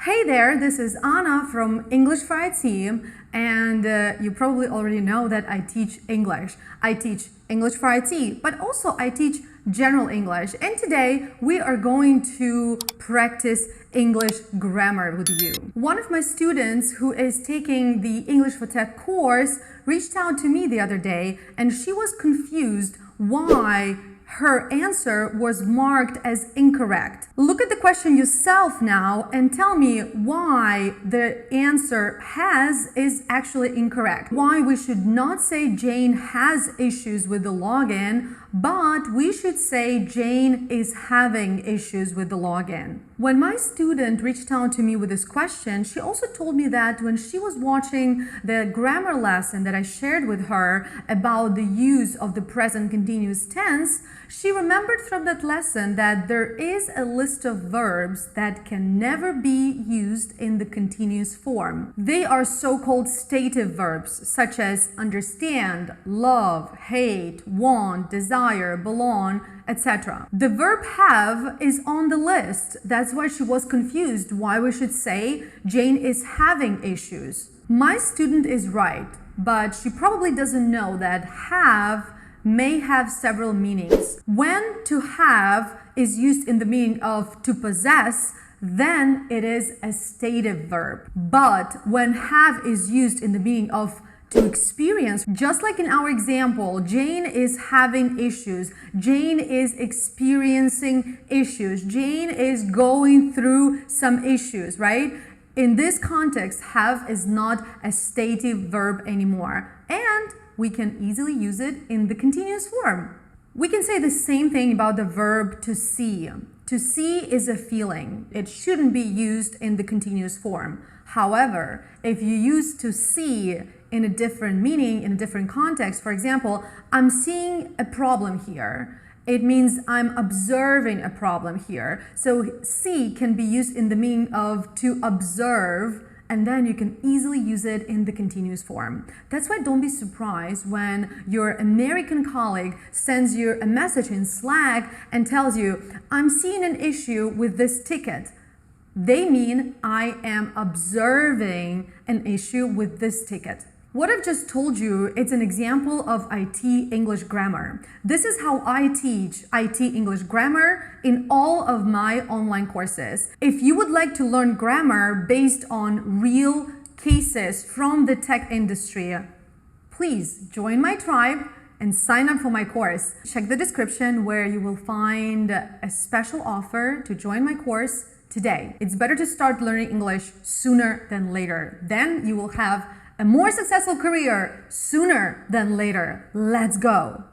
Hey there, this is Anna from English for IT, and you probably already know that I teach English. I teach English for IT, but also I teach general English. And today we are going to practice English grammar with you. One of my students who is taking the English for Tech course reached out to me the other day, and she was confused why her answer was marked as incorrect. Look at the question yourself now and tell me why the answer has is actually incorrect. Why we should not say Jane has issues with the login, but we should say Jane is having issues with the login. When my student reached out to me with this question, she also told me that when she was watching the grammar lesson that I shared with her about the use of the present continuous tense, she remembered from that lesson that there is a list of verbs that can never be used in the continuous form. They are so-called stative verbs, such as understand, love, hate, want, desire, belong, etc. The verb have is on the list. That's why she was confused why we should say Jane is having issues. My student is right, but she probably doesn't know that have may have several meanings. When to have is used in the meaning of to possess, then it is a stative verb. But when have is used in the meaning of to experience, just like in our example, Jane is having issues, Jane is experiencing issues, Jane is going through some issues, right? In this context, have is not a stative verb anymore, and we can easily use it in the continuous form. We can say the same thing about the verb to see. To see is a feeling. It shouldn't be used in the continuous form. However, if you use to see in a different meaning, in a different context, for example, I'm seeing a problem here. It means I'm observing a problem here. So see can be used in the meaning of to observe, and then you can easily use it in the continuous form. That's why don't be surprised when your American colleague sends you a message in Slack and tells you, I'm seeing an issue with this ticket. They mean I am observing an issue with this ticket. What I've just told you, it's an example of IT English grammar. This is how I teach IT English grammar in all of my online courses. If you would like to learn grammar based on real cases from the tech industry, please join my tribe and sign up for my course. Check the description where you will find a special offer to join my course today. It's better to start learning English sooner than later. Then you will have a more successful career sooner than later. Let's go.